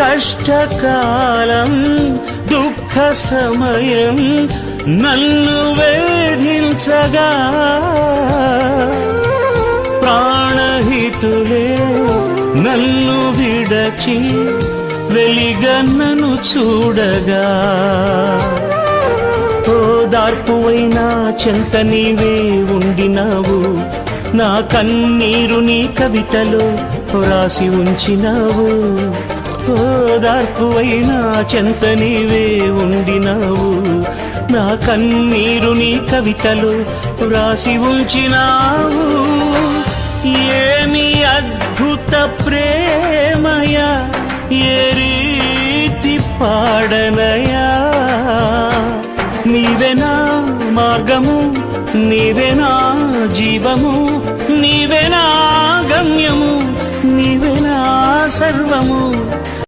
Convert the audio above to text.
కష్టకాలం దుఃఖ సమయం నన్ను వేధించగా ప్రాణహితులే నన్ను విడచి వెలిగన్నను చూడగా ఓదార్పువైనా చెంత నీవే ఉండినావు నా కన్నీరు నీ కవితలో రాసి ఉంచినావు ఓదార్పువైనా చెంత నీవే ఉండినావు నా కన్నీరు నీ కవితలో రాసి ఉంచినావు ఏమి అద్భుత ప్రేమయ ఏ రీతి పాడనయా నీవే నా మార్గము నీవే నా జీవము నీవే నా గమ్యము నీవే నా సర్వము